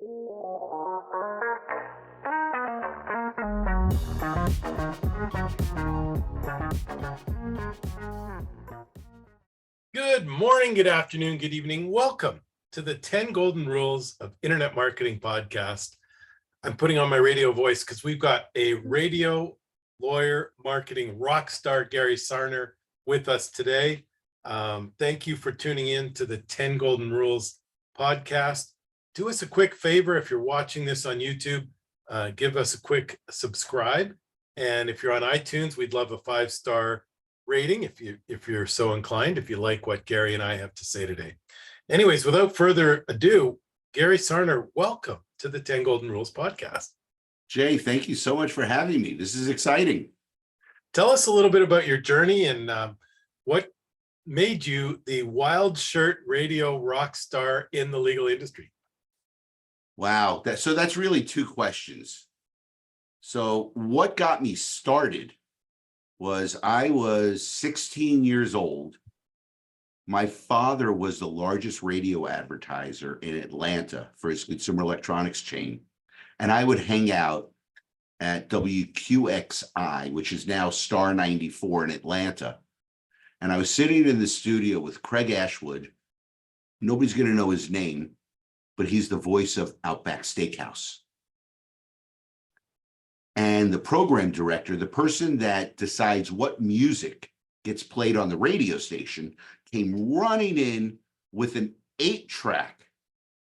Good morning, good afternoon, good evening. Welcome to the 10 Golden Rules of Internet Marketing podcast. I'm putting on my radio voice because we've got a radio lawyer marketing rock star, Gary Sarner, with us today. Thank you for tuning in to the 10 Golden Rules podcast. Do us a quick favor if you're watching this on YouTube, give us a quick subscribe. And if you're on iTunes, we'd love a 5-star rating if you're so inclined, if you like what Gary and I have to say today. Anyways, without further ado, Gary Sarner, welcome to the 10 Golden Rules podcast. Jay, thank you so much for having me. This is exciting. Tell us a little bit about your journey and what made you the wild shirt radio rock star in the legal industry. Wow. So that's really two questions. So what got me started was I was 16 years old. My father was the largest radio advertiser in Atlanta for his consumer electronics chain. And I would hang out at WQXI, which is now Star 94 in Atlanta. And I was sitting in the studio with Craig Ashwood. Nobody's going to know his name, but he's the voice of Outback Steakhouse. And the program director, the person that decides what music gets played on the radio station, came running in with an 8-track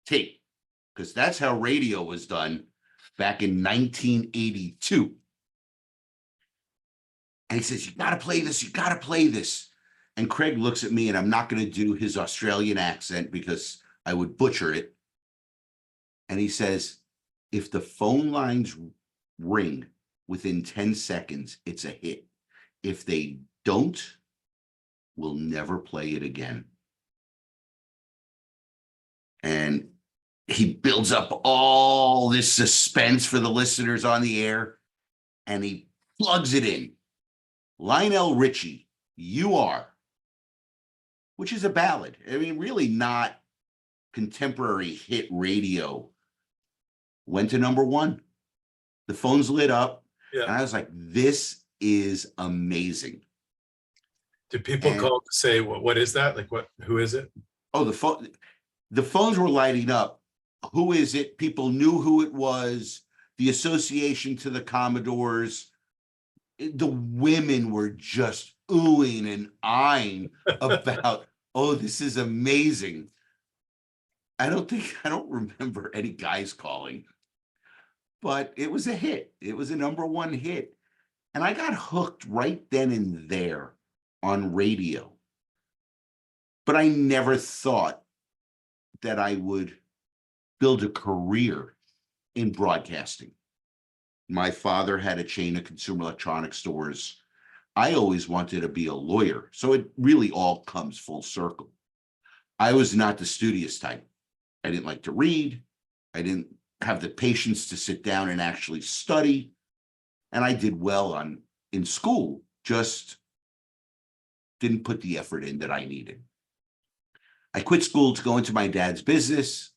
tape, because that's how radio was done back in 1982. And he says, "You got to play this. You got to play this." And Craig looks at me, and I'm not going to do his Australian accent because I would butcher it. And he says, "If the phone lines ring within 10 seconds, it's a hit. If they don't, we'll never play it again." And he builds up all this suspense for the listeners on the air, and he plugs it in. Lionel Richie, "You Are," which is a ballad. I mean, really not contemporary hit radio. Went to number 1. The phones lit up, and I was like, "This is amazing." Did people call to say, what is that? Like, who is it? Oh, the phones were lighting up. Who is it? People knew who it was. The association to the Commodores. The women were just oohing and eyeing about, "Oh, this is amazing." I don't remember any guys calling. But it was a hit. It was a number 1 hit. And I got hooked right then and there on radio. But I never thought that I would build a career in broadcasting. My father had a chain of consumer electronics stores. I always wanted to be a lawyer. So it really all comes full circle. I was not the studious type. I didn't like to read. I didn't have the patience to sit down and actually study. And I did well in school, just didn't put the effort in that I needed. I quit school to go into my dad's business.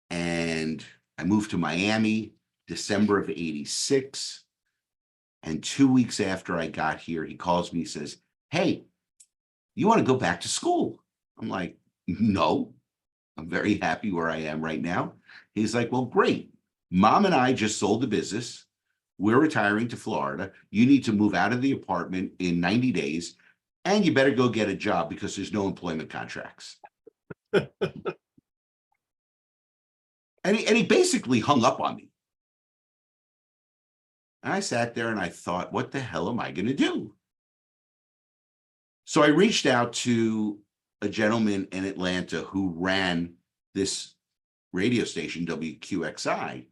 And I moved to Miami, December of 86. And 2 weeks after I got here, he calls me, says, "Hey, you want to go back to school?" I'm like, "No. I'm very happy where I am right now." He's like, "Well, great. Mom and I just sold the business. We're retiring to Florida. You need to move out of the apartment in 90 days, and you better go get a job because there's no employment contracts." And he basically hung up on me. And I sat there and I thought, what the hell am I going to do? So I reached out to a gentleman in Atlanta who ran this radio station, WQXI.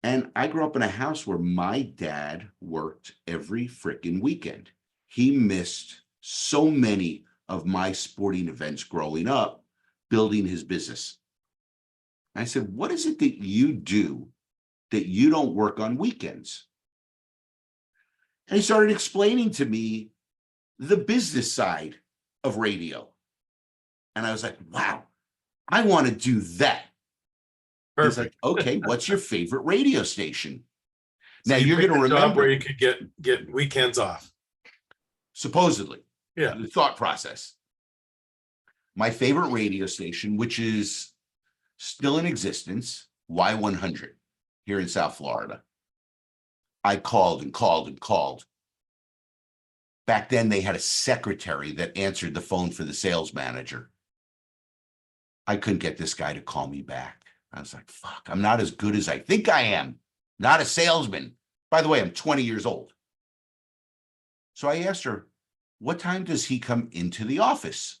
And I grew up in a house where my dad worked every freaking weekend. He missed so many of my sporting events growing up, building his business. I said, "What is it that you do that you don't work on weekends?" And he started explaining to me the business side of radio. And I was like, wow, I want to do that. He's like, Perfect. okay, what's your favorite radio station? So Now you you're going picked to a job where remember, you could get weekends off. supposedly, Yeah. the thought process. My favorite radio station, which is still in existence, Y100 here in South Florida. I called and called and called. Back then, they had a secretary that answered the phone for the sales manager. I couldn't get this guy to call me back. I was like, fuck, I'm not as good as I think I am. Not a salesman. By the way, I'm 20 years old. So I asked her, what time does he come into the office?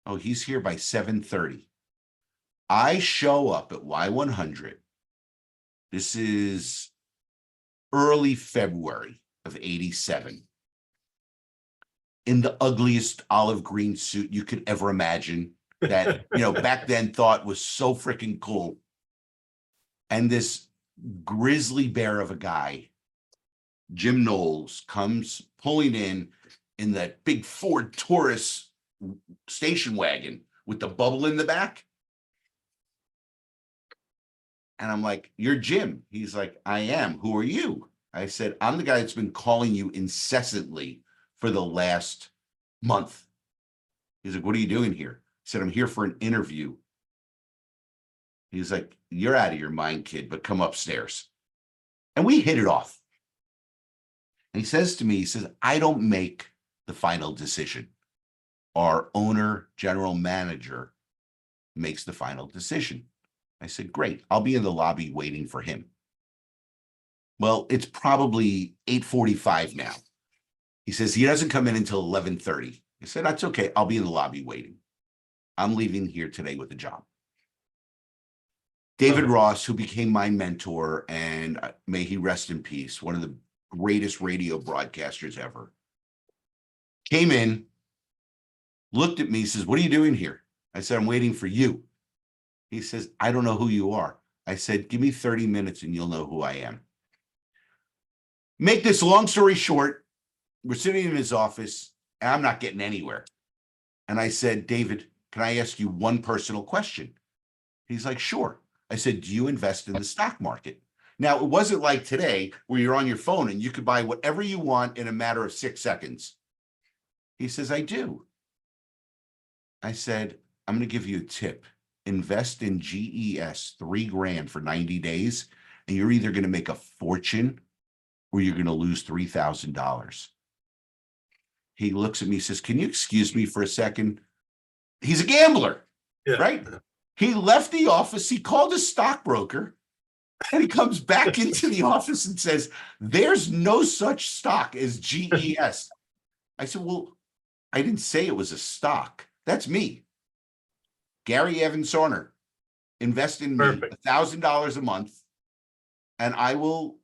Oh, he's here by 7:30. I show up at Y100. This is early February of 87. In the ugliest olive green suit you could ever imagine that, back then thought was so freaking cool. And this grizzly bear of a guy, Jim Knowles, comes pulling in that big Ford Taurus station wagon with the bubble in the back. And I'm like, you're Jim. He's like, I am. Who are you? I said, I'm the guy that's been calling you incessantly for the last month. He's like, what are you doing here? I said, I'm here for an interview. He's like, you're out of your mind, kid, but come upstairs. And we hit it off. And he says to me, he says, I don't make the final decision. Our owner, general manager, makes the final decision. I said, great. I'll be in the lobby waiting for him. Well, it's probably 8:45 now. He says he doesn't come in until 11:30. I said, that's okay. I'll be in the lobby waiting. I'm leaving here today with a job. David Ross, who became my mentor, and may he rest in peace, one of the greatest radio broadcasters ever, came in, looked at me, says, what are you doing here? I said, I'm waiting for you. He says, I don't know who you are. I said, give me 30 minutes and you'll know who I am. Make this long story short, we're sitting in his office and I'm not getting anywhere. And I said, David, can I ask you one personal question? He's like, sure. I said, do you invest in the stock market? Now, it wasn't like today where you're on your phone and you could buy whatever you want in a matter of 6 seconds. He says, I do. I said, I'm going to give you a tip. Invest in GES, $3,000 for 90 days, and you're either going to make a fortune or you're going to lose $3,000. He looks at me, says, can you excuse me for a second? He's a gambler, right? He left the office. He called a stockbroker and he comes back into the office and says, there's no such stock as GES. I said, well, I didn't say it was a stock. That's me. Gary Sarner, invest in me $1,000 a month, and I will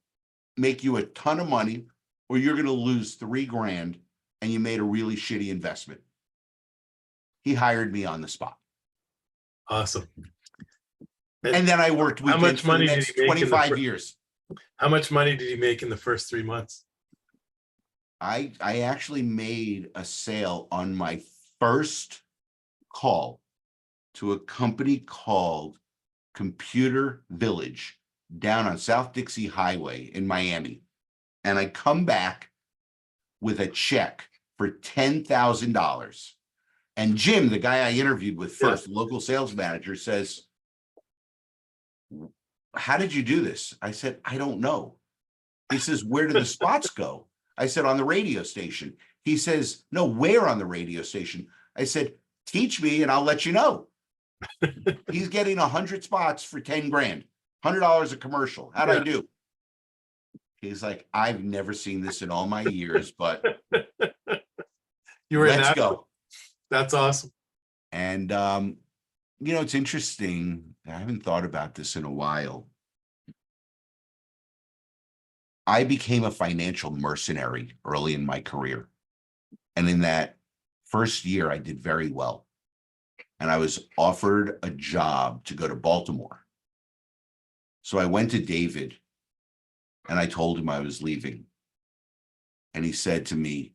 make you a ton of money, or you're going to lose $3,000, and you made a really shitty investment. He hired me on the spot. Awesome. And then I worked weekends for the next 25 years. How much money did he make in the first 3 months? I actually made a sale on my first call to a company called Computer Village down on South Dixie Highway in Miami. And I come back with a check for $10,000. And Jim, the guy I interviewed with first, local sales manager, says, how did you do this? I said, I don't know. He says, where do the spots go? I said, on the radio station. He says, no, where on the radio station? I said, teach me and I'll let you know. He's getting 100 spots for $10,000, $100 a commercial. How'd I do? He's like, I've never seen this in all my years, but let's go. That's awesome. And, it's interesting. I haven't thought about this in a while. I became a financial mercenary early in my career. And in that first year, I did very well. And I was offered a job to go to Baltimore. So I went to David and I told him I was leaving. And he said to me,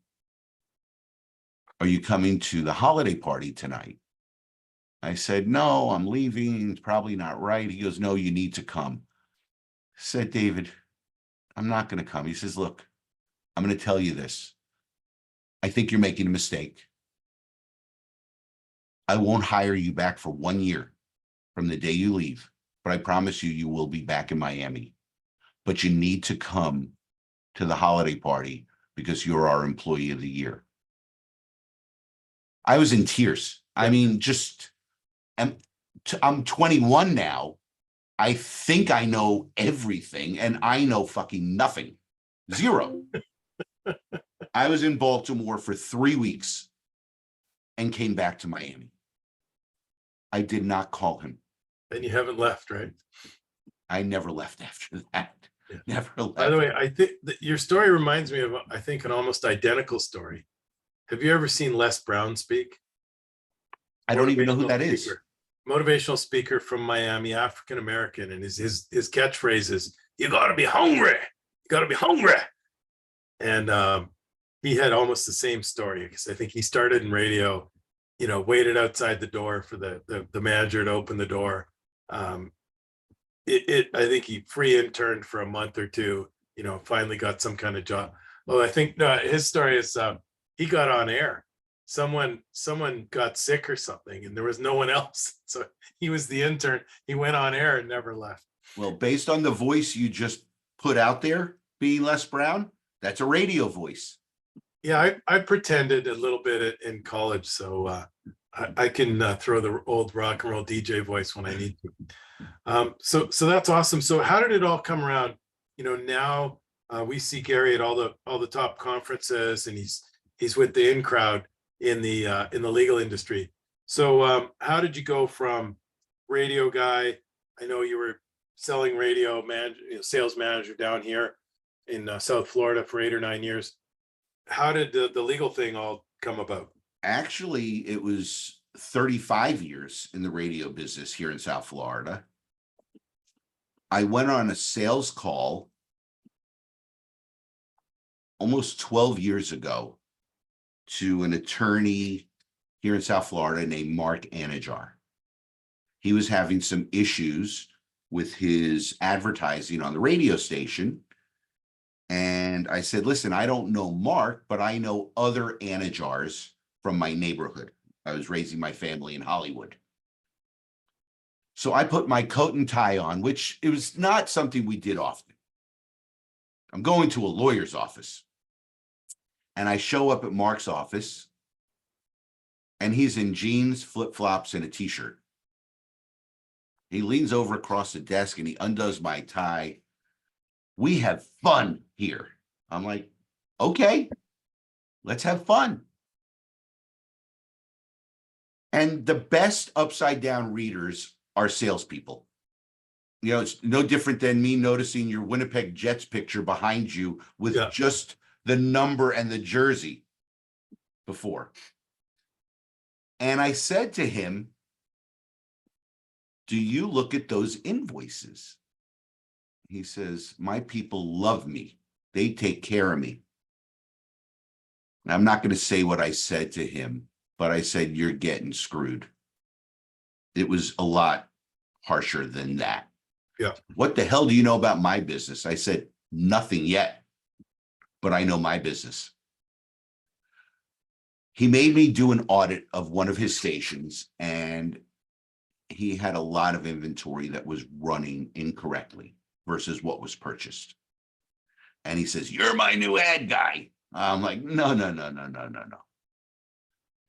are you coming to the holiday party tonight? I said, no, I'm leaving. It's probably not right. He goes, no, you need to come. I said, David, I'm not going to come. He says, look, I'm going to tell you this. I think you're making a mistake. I won't hire you back for 1 year from the day you leave, but I promise you, you will be back in Miami. But you need to come to the holiday party because you're our employee of the year. I was in tears. I mean, I'm 21 now. I think I know everything, and I know fucking nothing. Zero. I was in Baltimore for 3 weeks and came back to Miami. I did not call him. And you haven't left, right? I never left after that. Yeah. Never left. By the way, I think that your story reminds me of, I think, an almost identical story. Have you ever seen Les Brown speak? I don't even know who that is. Motivational speaker from Miami, African American, and his catchphrase is, "You got to be hungry. You got to be hungry." And he had almost the same story, because I think he started in radio, waited outside the door for the manager to open the door. I think he free interned for a month or two, finally got some kind of job. Well, I think his story is he got on air. Someone got sick or something, and there was no one else. So he was the intern. He went on air and never left. Well, based on the voice you just put out there, being Les Brown, that's a radio voice. Yeah, I pretended a little bit in college, so I can throw the old rock and roll DJ voice when I need to. So that's awesome. So how did it all come around? Now we see Gary at all the top conferences, and he's with the in crowd in the legal industry. So how did you go from radio guy? I know you were selling radio sales manager down here in South Florida for 8 or 9 years. How did the legal thing all come about? Actually, it was 35 years in the radio business here in South Florida. I went on a sales call almost 12 years ago to an attorney here in South Florida named Mark Anajar. He was having some issues with his advertising on the radio station. And I said, listen, I don't know Mark, but I know other Anajars from my neighborhood. I was raising my family in Hollywood. So I put my coat and tie on, which it was not something we did often. I'm going to a lawyer's office. And I show up at Mark's office, and he's in jeans, flip-flops, and a t-shirt. He leans over across the desk and he undoes my tie. We have fun here. I'm like, okay, let's have fun. And the best upside down readers are salespeople. It's no different than me noticing your Winnipeg Jets picture behind you with just the number and the jersey before. And I said to him, do you look at those invoices? He says, my people love me. They take care of me. And I'm not going to say what I said to him, but I said, you're getting screwed. It was a lot harsher than that. Yeah. What the hell do you know about my business? I said, nothing yet, but I know my business. He made me do an audit of one of his stations, and he had a lot of inventory that was running incorrectly versus what was purchased. And he says, you're my new ad guy. I'm like, no.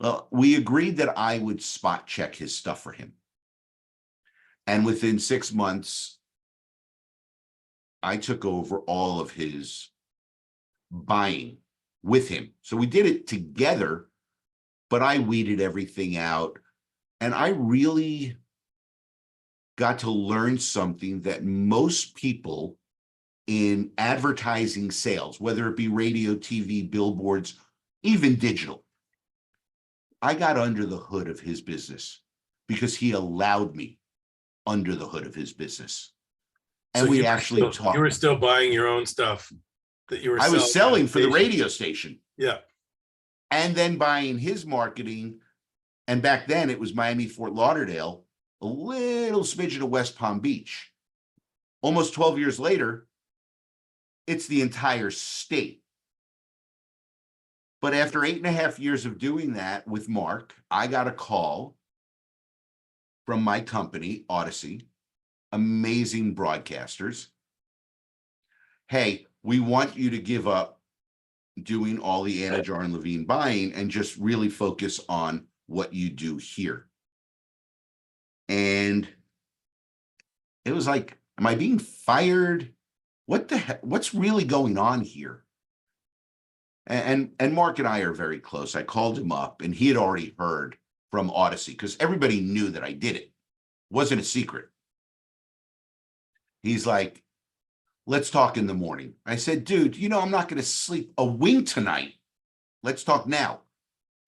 Well, we agreed that I would spot check his stuff for him. And within 6 months, I took over all of his buying with him. So we did it together, but I weeded everything out. And I really got to learn something that most people in advertising sales, whether it be radio, TV, billboards, even digital, I got under the hood of his business because he allowed me under the hood of his business. And so we actually talked. You were still buying your own stuff that you were I was selling for the radio station. Yeah. And then buying his marketing And back then it was Miami, Fort Lauderdale, a little smidgen of West Palm Beach. Almost 12 years later, it's the entire state. But after 8.5 years of doing that with Mark, I got a call from my company, Tthe, amazing broadcasters. Hey, we want you to give up doing all the Anajar and Levine buying and just really focus on what you do here. And it was like, am I being fired? What the heck? What's really going on here? And Mark and I are very close. I called him up and he had already heard from Tthe because everybody knew that I did it. It wasn't a secret. He's like, let's talk in the morning. I said, dude, you know, I'm not going to sleep a wink tonight. Let's talk now.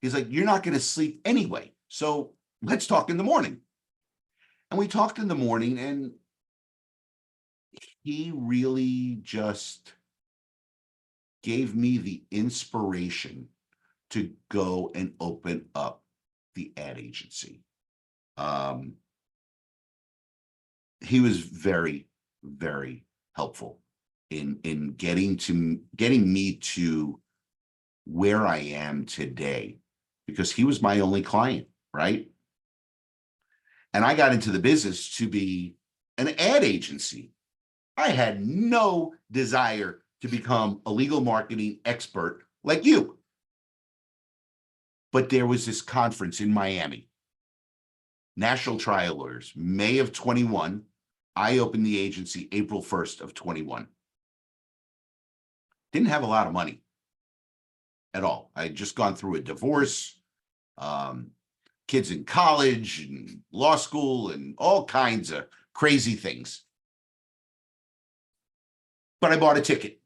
He's like, you're not going to sleep anyway. So let's talk in the morning. And we talked in the morning and he really just gave me the inspiration to go and open up the ad agency. He was very, very helpful in getting me to where I am today, because he was my only client, right? And I got into the business to be an ad agency. I had no desire to become a legal marketing expert like you. But there was this conference in Miami, National Trial Lawyers, May of 21. I opened the agency April 1st of 21. Didn't have a lot of money at all. I had just gone through a divorce, kids in college and law school and all kinds of crazy things. But I bought a ticket.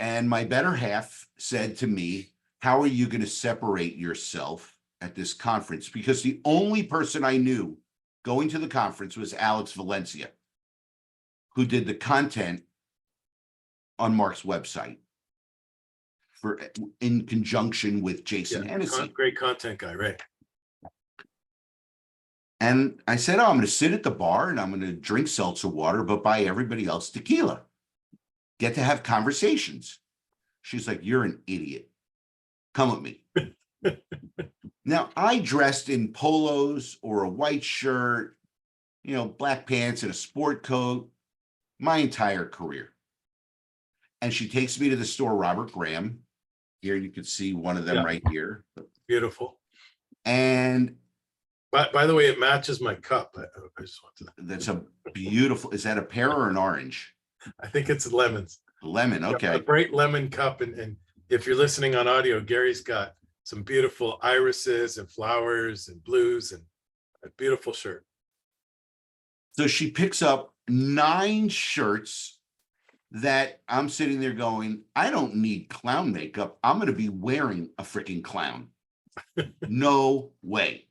And my better half said to me, how are you going to separate yourself at this conference? Because the only person I knew going to the conference was Alex Valencia, who did the content on Mark's website in conjunction with Jason Hennessy. Great content guy, right? And I said, oh, I'm going to sit at the bar and I'm going to drink seltzer water, but buy everybody else tequila. Get to have conversations. She's like, you're an idiot. Come with me. Now, I dressed in polos or a white shirt, you know, black pants and a sport coat my entire career. And she takes me to the store, Robert Graham. Here you can see one of them right here. Beautiful. And by the way, it matches my cup. I just want to. That's a beautiful, is that a pear or an orange? I think it's lemons. Lemon, okay. A bright lemon cup. And if you're listening on audio, Gary's got some beautiful irises and flowers and blues and a beautiful shirt. So she picks up 9 shirts that I'm sitting there going, I don't need clown makeup. I'm going to be wearing a freaking clown. No way.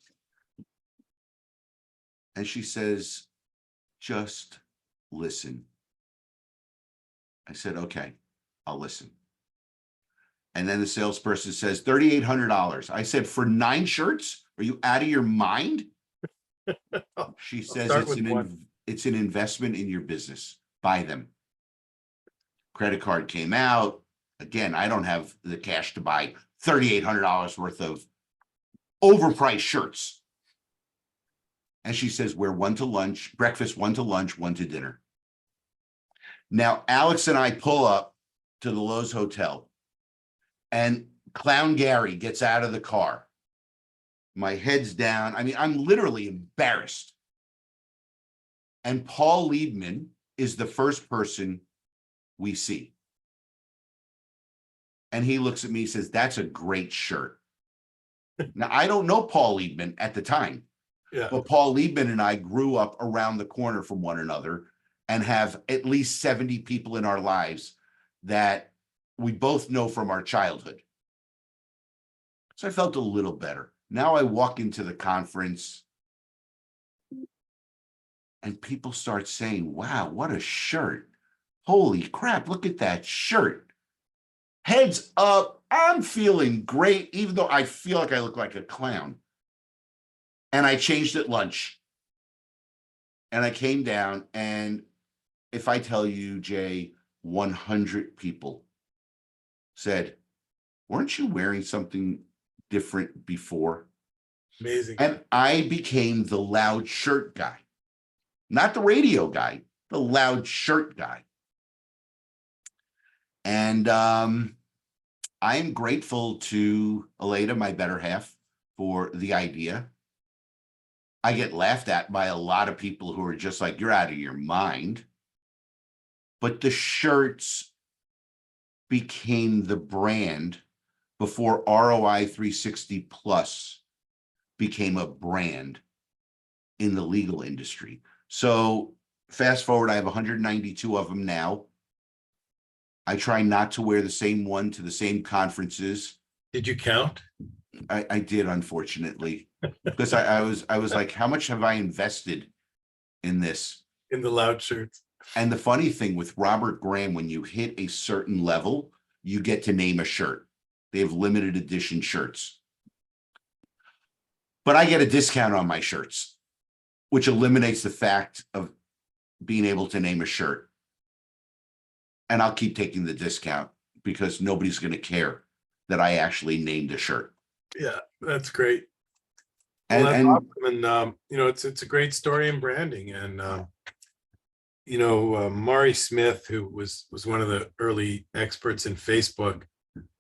And she says, just listen. I said, okay, I'll listen. And then the salesperson says, $3,800. I said, for 9 shirts? Are you out of your mind? She says, it's an investment in your business. Buy them. Credit card came out. Again, I don't have the cash to buy $3,800 worth of overpriced shirts. And she says, we're 1 to lunch, breakfast, 1 to lunch, 1 to dinner. Now, Alex and I pull up to the Lowe's Hotel and Clown Gary gets out of the car. My head's down. I mean, I'm literally embarrassed. And Paul Liebman is the first person we see. And he looks at me and says, that's a great shirt. Now, I don't know Paul Liebman at the time. Yeah. But Paul Liebman and I grew up around the corner from one another and have at least 70 people in our lives that we both know from our childhood. So I felt a little better. Now I walk into the conference and people start saying, wow, what a shirt. Holy crap, look at that shirt. Heads up, I'm feeling great, even though I feel like I look like a clown. And I changed at lunch. And I came down, and if I tell you, Jay, 100 people said, weren't you wearing something different before? Amazing. And I became the loud shirt guy, not the radio guy, the loud shirt guy. And I am grateful to Aleda, my better half, for the idea. I get laughed at by a lot of people who are just like, you're out of your mind. But the shirts became the brand before ROI 360 Plus became a brand in the legal industry. So fast forward, I have 192 of them now. I try not to wear the same one to the same conferences. Did you count? I did, unfortunately, because I was like, how much have I invested in this? In the loud shirts. And the funny thing with Robert Graham, when you hit a certain level, you get to name a shirt. They have limited edition shirts. But I get a discount on my shirts, which eliminates the fact of being able to name a shirt. And I'll keep taking the discount because nobody's going to care that I actually named a shirt. Yeah, that's great. And, Well, that's and awesome. And you know, it's a great story in branding. And you know, Mari Smith, who was one of the early experts in Facebook,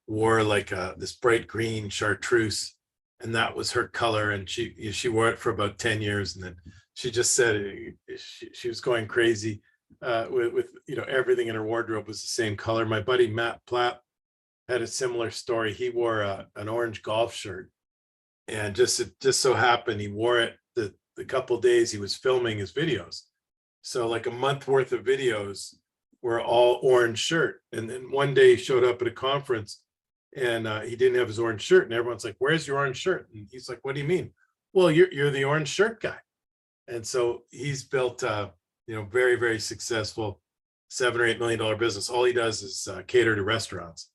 wore like this bright green chartreuse, and that was her color. And she wore it for about 10 years, and then she just said she was going crazy with you know, everything in her wardrobe was the same color. My buddy Matt Platt had a similar story. He wore an orange golf shirt, and it just so happened he wore it the couple days he was filming his videos. So like a month worth of videos were all orange shirt. And then one day he showed up at a conference, and he didn't have his orange shirt, and everyone's like, where's your orange shirt? And he's like, what do you mean? Well, you're the orange shirt guy. And so he's built you know, very, very successful $7 or $8 million business. All he does is cater to restaurants,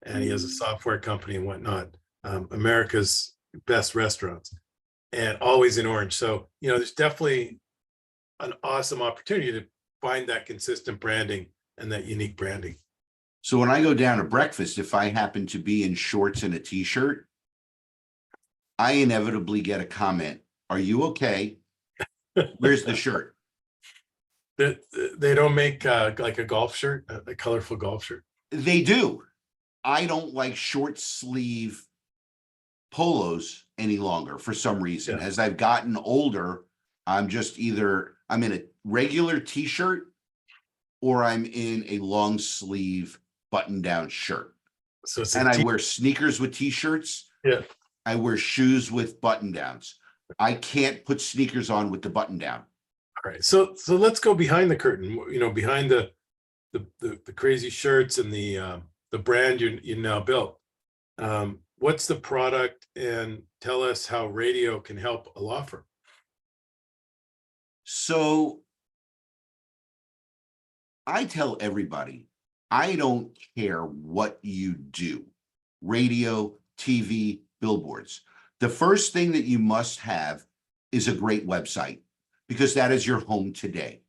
and he has a software company and whatnot, America's best restaurants, and always in orange. So, you know, there's definitely an awesome opportunity to find that consistent branding and that unique branding. so when I go down to breakfast, if I happen to be in shorts and a t-shirt, I inevitably get a comment. Are you okay? Where's the shirt? They don't make like a golf shirt, a colorful golf shirt. They do. I don't like short sleeve polos any longer for some reason. Yeah. As I've gotten older, I'm just either I'm in a regular t-shirt or I'm in a long sleeve button down shirt. So it's And I wear sneakers with t-shirts. Yeah. I wear shoes with button downs. I can't put sneakers on with the button down. All right. So let's go behind the curtain, you know, behind the crazy shirts and the brand you now built. What's the product, and tell us how radio can help a law firm. So I tell everybody, I don't care what you do, radio, TV, billboards. The first thing that you must have is a great website, because that is your home today.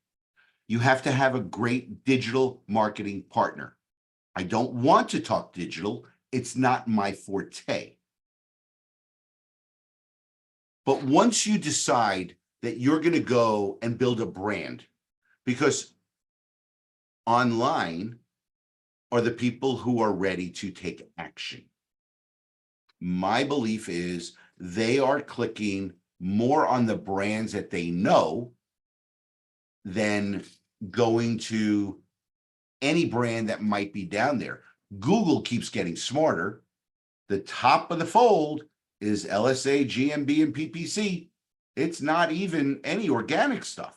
You have to have a great digital marketing partner. I don't want to talk digital. It's not my forte. But once you decide that you're going to go and build a brand, because online are the people who are ready to take action. My belief is they are clicking more on the brands that they know than going to any brand that might be down there. Google keeps getting smarter. The top of the fold is LSA, GMB, and PPC. It's not even any organic stuff.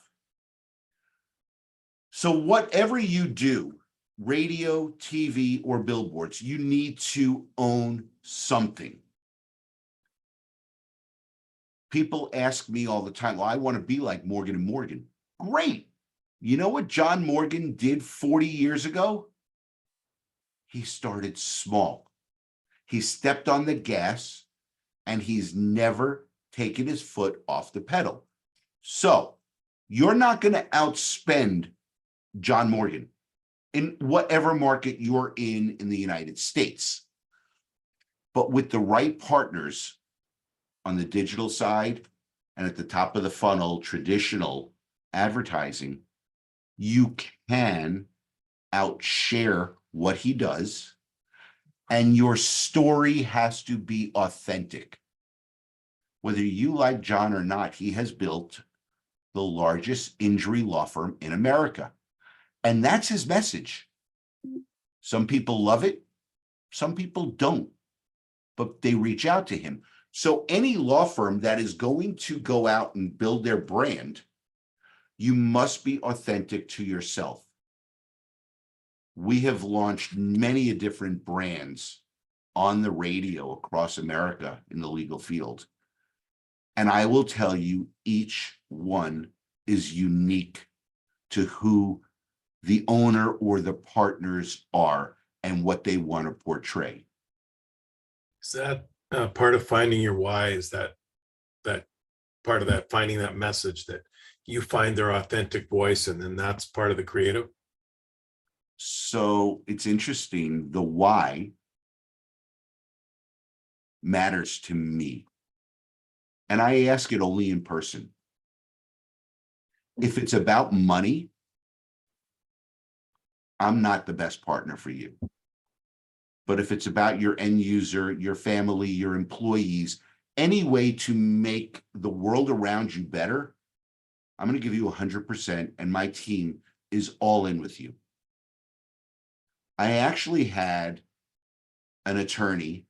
So whatever you do, radio, TV, or billboards, you need to own something. People ask me all the time, well, I want to be like Morgan and Morgan. Great. You know what John Morgan did 40 years ago? He started small. He stepped on the gas, and he's never, taken his foot off the pedal. So you're not going to outspend John Morgan in whatever market you're in the United States. But with the right partners on the digital side and at the top of the funnel, traditional advertising, you can outshare what he does, and your story has to be authentic. Whether you like John or not, he has built the largest injury law firm in America. And that's his message. Some people love it, some people don't, but they reach out to him. So any law firm that is going to go out and build their brand, you must be authentic to yourself. We have launched many different brands on the radio across America in the legal field. And I will tell you, each one is unique to who the owner or the partners are and what they want to portray. Is that part of finding your why? Is that part of that, finding that message that you find their authentic voice, and then that's part of the creative? So it's interesting. The why matters to me. And I ask it only in person. If it's about money, I'm not the best partner for you. But if it's about your end user, your family, your employees, any way to make the world around you better, I'm going to give you 100%, and my team is all in with you. I actually had an attorney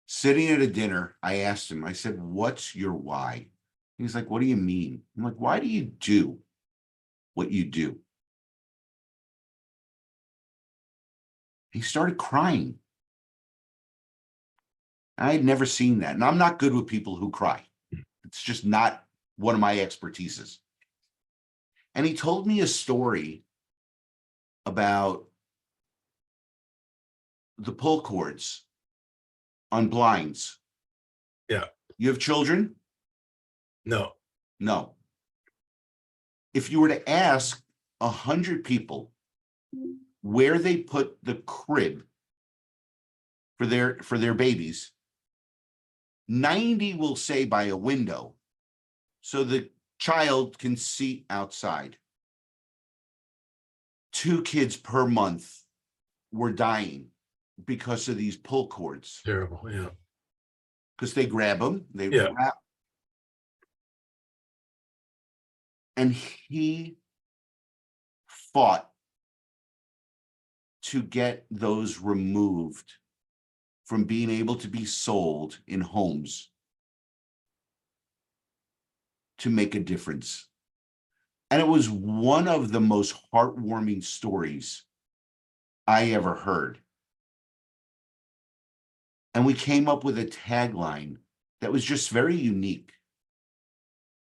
sitting at a dinner. I asked him, I said, "What's your why?" He's like, "What do you mean?" I'm like, "Why do you do what you do?" He started crying. I had never seen that. And I'm not good with people who cry. It's just not one of my expertises. And he told me a story about the pull cords on blinds. Yeah. You have children? No. No. If you were to ask 100 people where they put the crib for their babies, 90 will say by a window, so the child can see outside. 2 kids per month were dying because of these pull cords. Terrible. Yeah. Because they grab them, they Yeah. wrap. And he fought to get those removed from being able to be sold in homes to make a difference. And it was one of the most heartwarming stories I ever heard. And we came up with a tagline that was just very unique.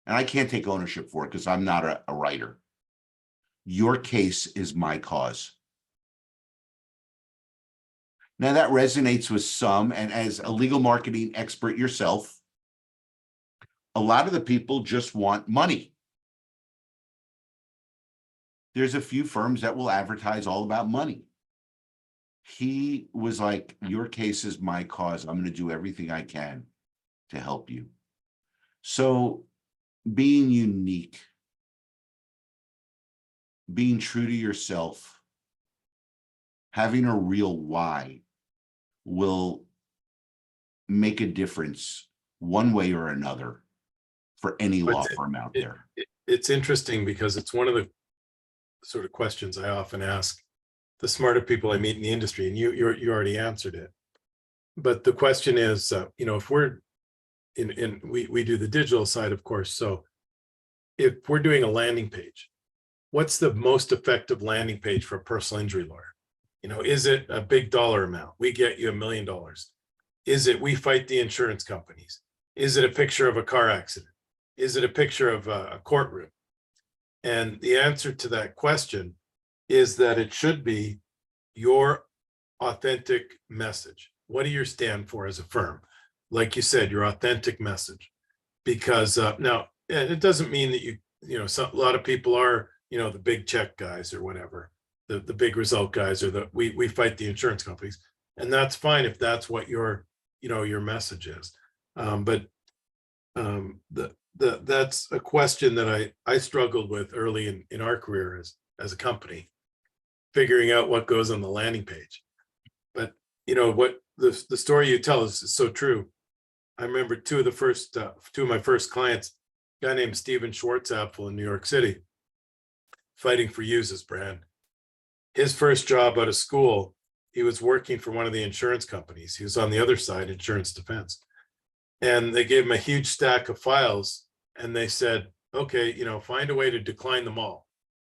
And I can't take ownership for it because I'm not a writer. Your case is my cause. Now that resonates with some, and as a legal marketing expert yourself, a lot of the people just want money. There's a few firms that will advertise all about money. He was like, "Your case is my cause. I'm going to do everything I can to help you." So being unique, being true to yourself, having a real why will make a difference one way or another for any law firm out there. It's interesting because it's one of the sort of questions I often ask the smarter people I meet in the industry, and you already answered it. But the question is, if we're we do the digital side, of course. So if we're doing a landing page, what's the most effective landing page for a personal injury lawyer? Is it a big dollar amount? We get you $1 million. Is it we fight the insurance companies? Is it a picture of a car accident? Is it a picture of a courtroom? And the answer to that question is that it should be your authentic message. What do you stand for as a firm? like you said, your authentic message. Because now, and it doesn't mean that a lot of people are, the big check guys or whatever, the big result guys, or we fight the insurance companies, and that's fine if that's what your message is. But that's a question that I struggled with early in our career as a company, figuring out what goes on the landing page. But what the story you tell is so true. I remember two of my first clients, a guy named Steven Schwartzapfel in New York City, fighting for Use's brand. His first job out of school, he was working for one of the insurance companies. He was on the other side, insurance defense. And they gave him a huge stack of files and they said, okay, find a way to decline them all.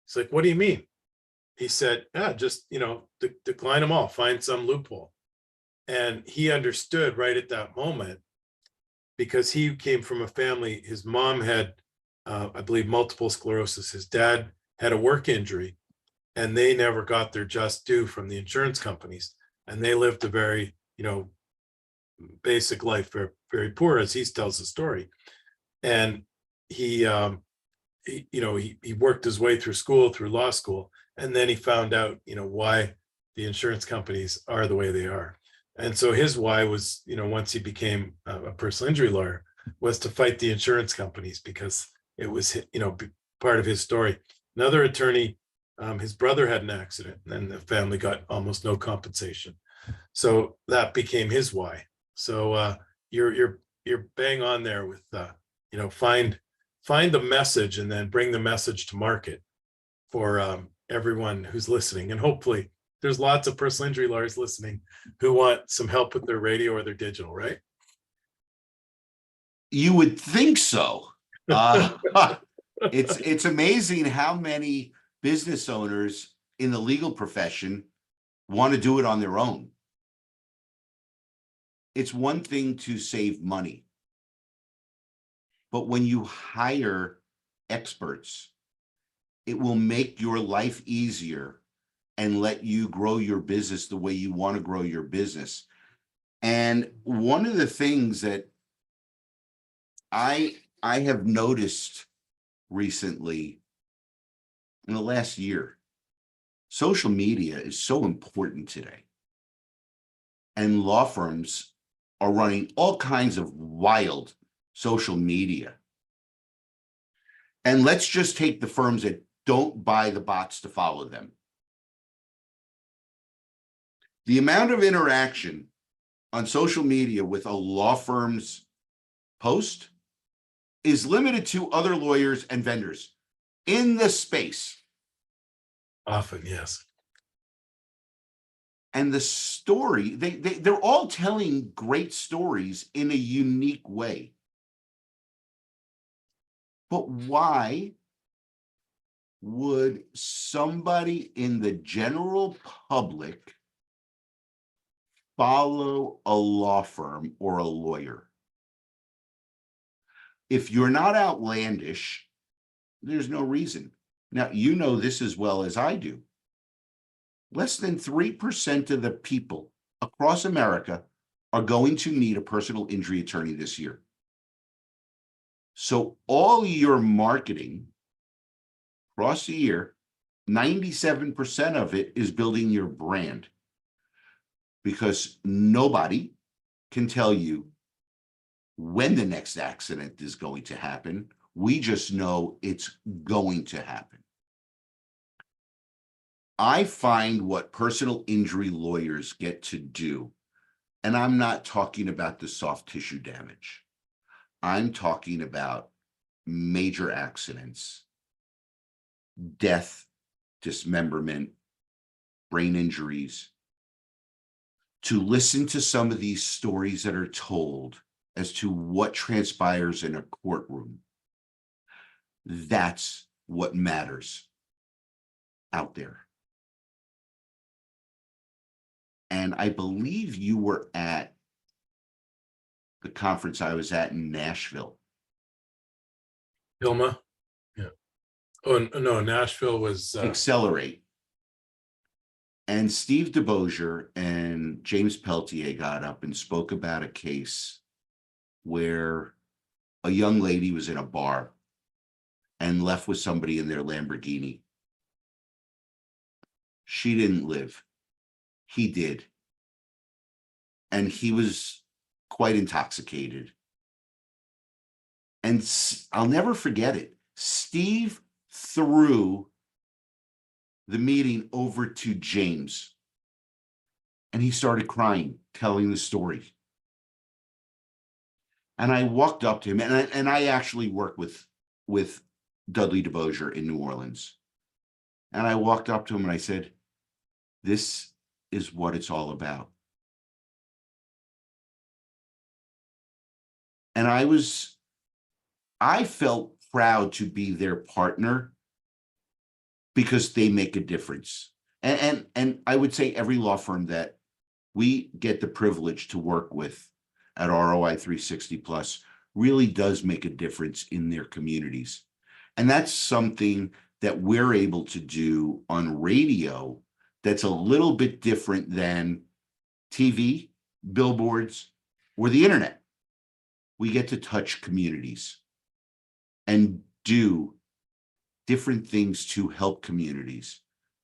He's like, what do you mean? He said, just, decline them all, find some loophole. And he understood right at that moment, because he came from a family, his mom had, I believe, multiple sclerosis. His dad had a work injury, and they never got their just due from the insurance companies. And they lived a very, basic life, very, very poor, as he tells the story. And he worked his way through school, through law school, and then he found out, why the insurance companies are the way they are. And so his why was, once he became a personal injury lawyer, was to fight the insurance companies, because it was, part of his story. Another attorney, his brother had an accident and the family got almost no compensation. So that became his why. So you're bang on there with, find the message and then bring the message to market for everyone who's listening. And hopefully there's lots of personal injury lawyers listening who want some help with their radio or their digital, right? You would think so. It's amazing how many business owners in the legal profession want to do it on their own. It's one thing to save money, but when you hire experts, it will make your life easier and let you grow your business the way you want to grow your business. And one of the things that I have noticed recently in the last year, social media is so important today. And law firms are running all kinds of wild social media. And let's just take the firms that don't buy the bots to follow them. The amount of interaction on social media with a law firm's post is limited to other lawyers and vendors in the space. Often, yes. And the story, they're all telling great stories in a unique way. But why would somebody in the general public follow a law firm or a lawyer? If you're not outlandish, there's no reason. Now, you know this as well as I do. Less than 3% of the people across America are going to need a personal injury attorney this year. So all your marketing across the year, 97% of it is building your brand, because nobody can tell you when the next accident is going to happen. We just know it's going to happen. I find what personal injury lawyers get to do, and I'm not talking about the soft tissue damage. I'm talking about major accidents, death, dismemberment, brain injuries. To listen to some of these stories that are told as to what transpires in a courtroom, that's what matters out there. And I believe you were at the conference I was at in Nashville. Hilma? Yeah. Oh, no, Nashville was... Accelerate. And Steve DeBosier and James Peltier got up and spoke about a case where a young lady was in a bar and left with somebody in their Lamborghini. She didn't live. He did. And he was quite intoxicated. And I'll never forget it. Steve threw the meeting over to James. And he started crying, telling the story. And I walked up to him, and I actually worked with Dudley DeBosier in New Orleans. And I walked up to him and I said, this is what it's all about. And I felt proud to be their partner because they make a difference. And I would say every law firm that we get the privilege to work with at ROI 360 Plus really does make a difference in their communities. And that's something that we're able to do on radio that's a little bit different than TV, billboards, or the internet. We get to touch communities and do different things to help communities.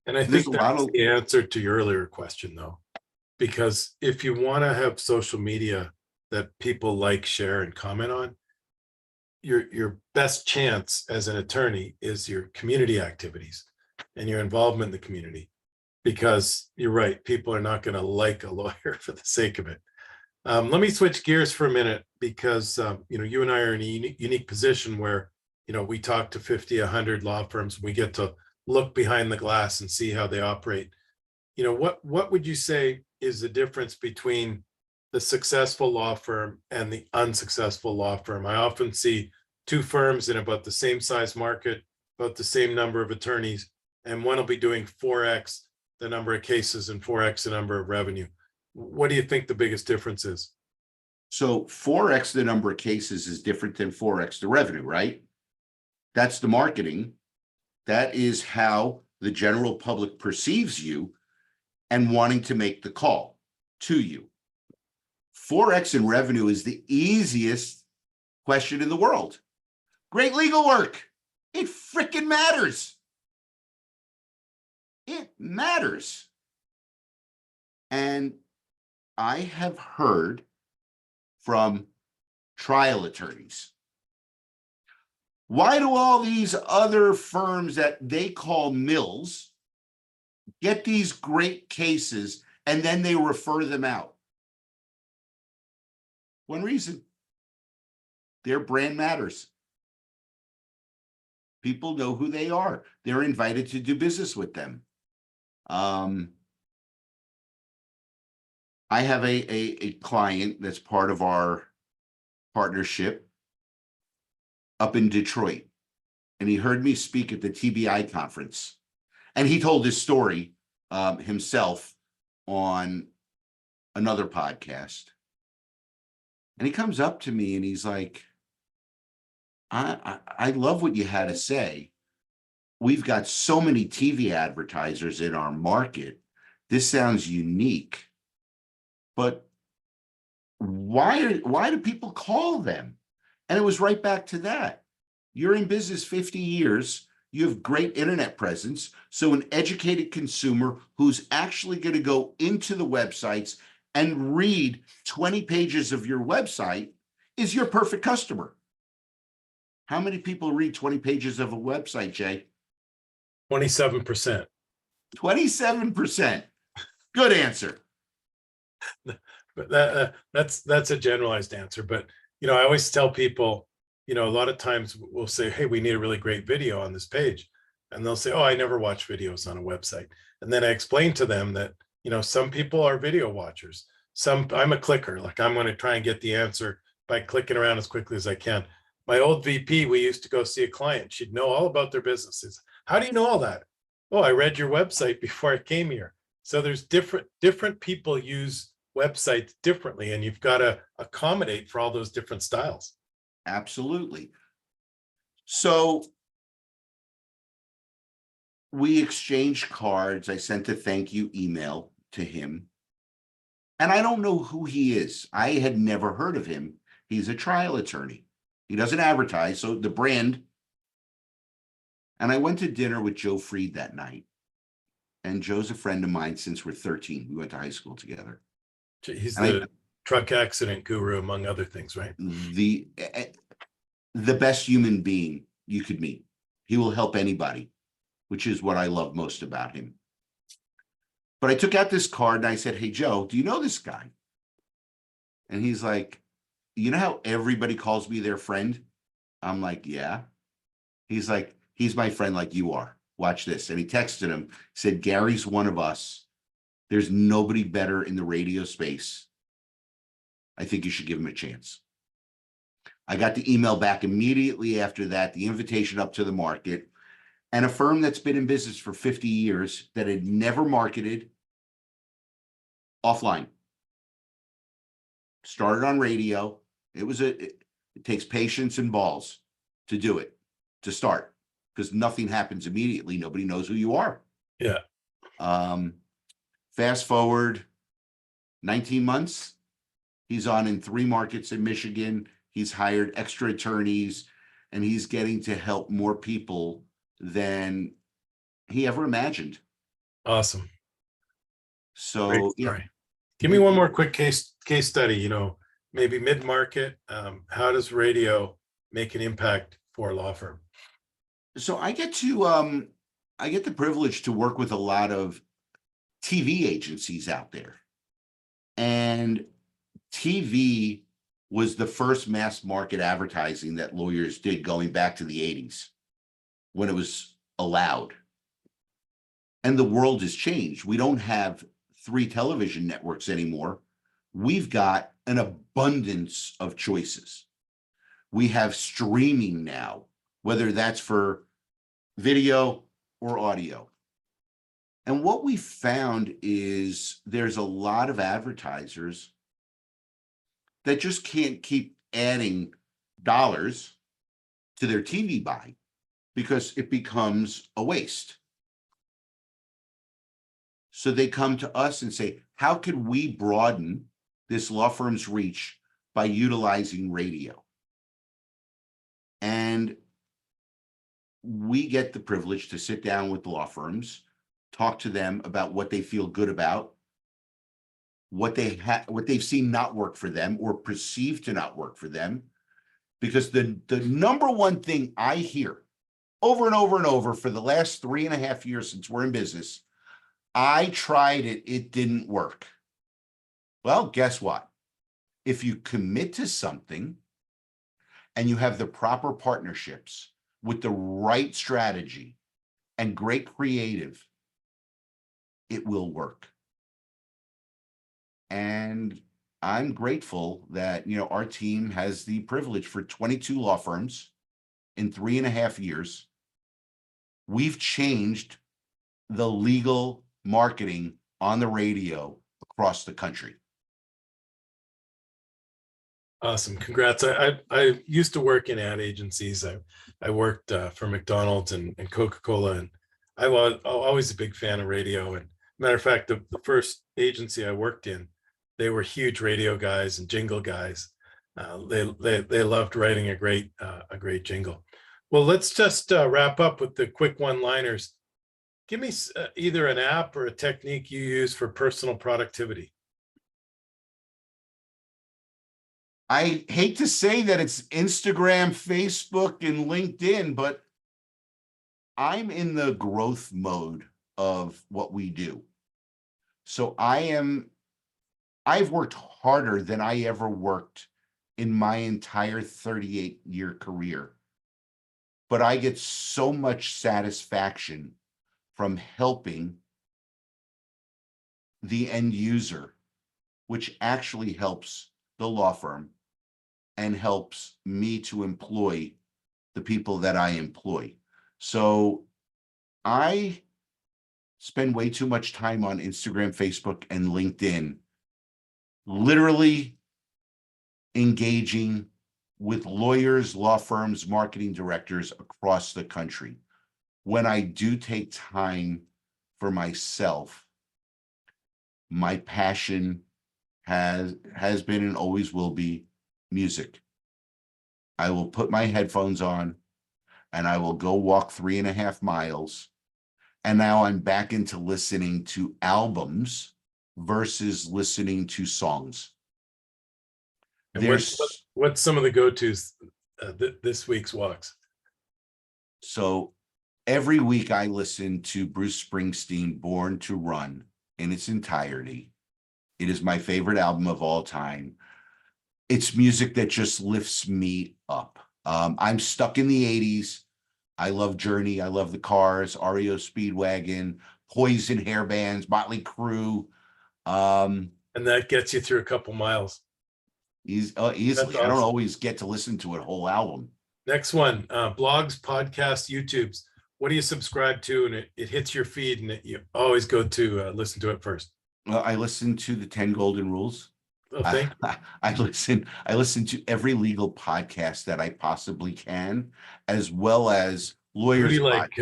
And I think that's the answer to your earlier question, though, because if you want to have social media that people like, share, and comment on, your best chance as an attorney is your community activities and your involvement in the community. Because you're right, people are not going to like a lawyer for the sake of it. Let me switch gears for a minute because you and I are in a unique position where we talk to 50, 100 law firms. We get to look behind the glass and see how they operate. What would you say is the difference between the successful law firm and the unsuccessful law firm? I often see two firms in about the same size market, about the same number of attorneys, and one will be doing 4x the number of cases and 4x the number of revenue. What do you think the biggest difference is? So 4x the number of cases is different than 4x the revenue, right? That's the marketing. That is how the general public perceives you and wanting to make the call to you. 4x in revenue is the easiest question in the world. Great legal work. It freaking matters. It matters. And I have heard from trial attorneys, why do all these other firms that they call mills get these great cases and then they refer them out? One reason: their brand matters. People know who they are. They're invited to do business with them. I have a client that's part of our partnership up in Detroit, and he heard me speak at the TBI conference, and he told his story himself on another podcast. And he comes up to me and he's like, I love what you had to say. We've got so many TV advertisers in our market. This sounds unique. But why do people call them? And it was right back to that. You're in business 50 years. You have great internet presence. So an educated consumer who's actually going to go into the websites and read 20 pages of your website is your perfect customer. How many people read 20 pages of a website, Jay? 27%. 27%. Good answer. But that's a generalized answer. But I always tell people, a lot of times we'll say, hey, we need a really great video on this page. And they'll say, oh, I never watch videos on a website. And then I explain to them that, some people are video watchers. I'm a clicker. Like, I'm going to try and get the answer by clicking around as quickly as I can. My old VP, we used to go see a client. She'd know all about their businesses. How do you know all that? Oh, I read your website before I came here. So there's different people use websites differently, and you've got to accommodate for all those different styles. Absolutely. So we exchanged cards. I sent a thank you email to him. And I don't know who he is. I had never heard of him. He's a trial attorney. He doesn't advertise, so the brand. And I went to dinner with Joe Freed that night. And Joe's a friend of mine since we're 13. We went to high school together. He's And the truck accident guru, among other things, right? the best human being you could meet. He will help anybody, which is what I love most about him. But I took out this card and I said, hey, Joe, do you know this guy? And he's like, you know how everybody calls me their friend? I'm like, yeah. He's like, he's my friend like you are. Watch this. And he texted him, said, Gary's one of us. There's nobody better in the radio space. I think you should give him a chance. I got the email back immediately after that, the invitation up to the market, and a firm that's been in business for 50 years that had never marketed offline. Started on radio. It takes patience and balls to do it, to start, because nothing happens immediately. Nobody knows who you are. Yeah. Fast forward 19 months, he's on in 3 markets in Michigan. He's hired extra attorneys, and he's getting to help more people than he ever imagined. Awesome. So, yeah. Give me one more quick case study, you know, maybe mid-market. How does radio make an impact for a law firm? So I get the privilege to work with a lot of TV agencies out there. And TV was the first mass market advertising that lawyers did going back to the 80s when it was allowed. And the world has changed. We don't have 3 television networks anymore. We've got an abundance of choices. We have streaming now, whether that's for video or audio. And what we found is there's a lot of advertisers that just can't keep adding dollars to their TV buy because it becomes a waste. So they come to us and say, how could we broaden this law firm's reach by utilizing radio? And we get the privilege to sit down with law firms, talk to them about what they feel good about, what they've seen not work for them or perceived to not work for them. Because the number one thing I hear over and over and over for the last 3.5 years since we're in business, I tried it, it didn't work. Well, guess what? If you commit to something and you have the proper partnerships with the right strategy and great creative, it will work. And I'm grateful that, you know, our team has the privilege for 22 law firms in 3.5 years. We've changed the legal marketing on the radio across the country. Awesome. Congrats. I used to work in ad agencies. I worked for McDonald's and Coca-Cola, and I was always a big fan of radio. And matter of fact, the first agency I worked in, they were huge radio guys and jingle guys. They loved writing a great jingle. Well, let's just wrap up with the quick one-liners. Give me either an app or a technique you use for personal productivity. I hate to say that it's Instagram, Facebook, and LinkedIn, but I'm in the growth mode of what we do. So I've worked harder than I ever worked in my entire 38-year career. But I get so much satisfaction from helping the end user, which actually helps the law firm and helps me to employ the people that I employ. So I spend way too much time on Instagram, Facebook, and LinkedIn, literally engaging with lawyers, law firms, marketing directors across the country. When I do take time for myself, my passion has been and always will be music. I will put my headphones on and I will go walk 3.5 miles. And now I'm back into listening to albums versus listening to songs. And what's some of the go-tos this week's walks? So every week I listen to Bruce Springsteen, Born to Run in its entirety. It is my favorite album of all time. It's music that just lifts me up. I'm stuck in the 80s. I love Journey. I love the Cars, REO Speedwagon, Poison hairbands, Motley Crue. And that gets you through a couple miles. Easily. Awesome. I don't always get to listen to a whole album. Next one, blogs, podcasts, YouTubes. What do you subscribe to? And it hits your feed and you always go to listen to it first. Well, I listen to the 10 Golden Rules. Oh, thank you. I listen to every legal podcast that I possibly can, as well as lawyers. Who do you like?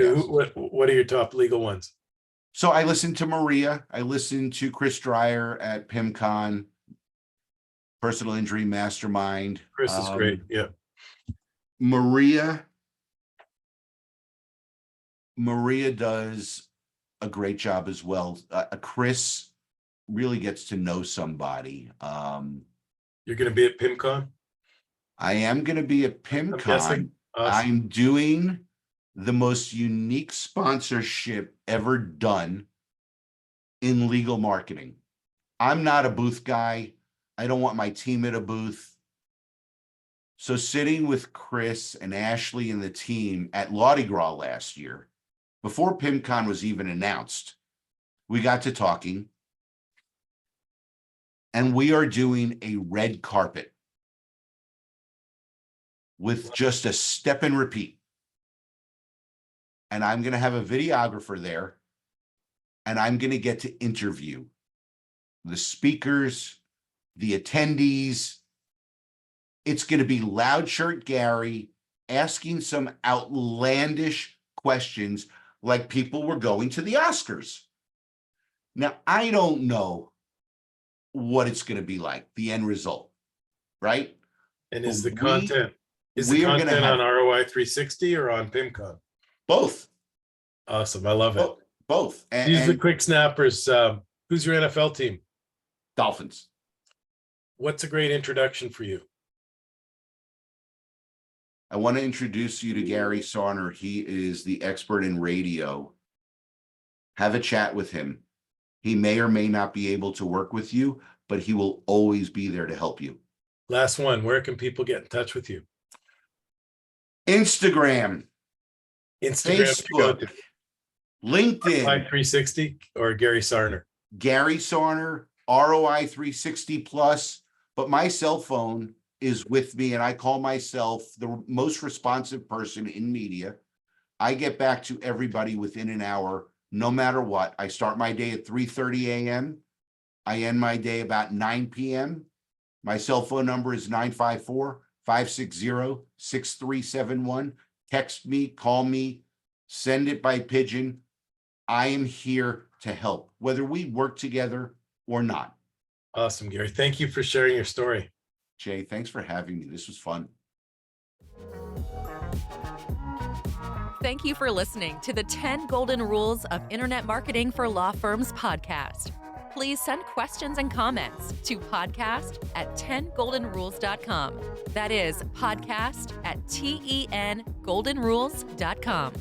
What are your top legal ones? So I listen to Maria. I listen to Chris Dreyer at PIMCon, Personal Injury Mastermind. Chris is great. Yeah. Maria does a great job as well. Chris really gets to know somebody. You're going to be at PIMCon? I am going to be at PIMCon. Awesome. I'm doing the most unique sponsorship ever done in legal marketing. I'm not a booth guy. I don't want my team at a booth. So sitting with Chris and Ashley and the team at Mardi Gras last year, before PIMCon was even announced, we got to talking. And we are doing a red carpet with just a step and repeat. And I'm going to have a videographer there. And I'm going to get to interview the speakers, the attendees. It's going to be Loud Shirt Gary asking some outlandish questions like people were going to the Oscars. Now, I don't know what it's going to be like, the end result, right? And is the content on ROI 360 or on PIMCon? Both. Awesome. I love it. Both. Use the quick snappers. Who's your NFL team? Dolphins. What's a great introduction for you? I want to introduce you to Gary Sarner. He is the expert in radio. Have a chat with him. He may or may not be able to work with you, but he will always be there to help you. Last one. Where can people get in touch with you? Instagram, Facebook, LinkedIn. ROI 360 or Gary Sarner? Gary Sarner, ROI 360 plus. But my cell phone is with me, and I call myself the most responsive person in media. I get back to everybody within an hour. No matter what. I start my day at 3:30 a.m. I end my day about 9 p.m. My cell phone number is 954-560-6371. Text me, call me, send it by pigeon. I am here to help, whether we work together or not. Awesome, Gary. Thank you for sharing your story. Jay, thanks for having me. This was fun. Thank you for listening to the 10 Golden Rules of Internet Marketing for Law Firms podcast. Please send questions and comments to podcast@10goldenrules.com. That is podcast@TENgoldenrules.com.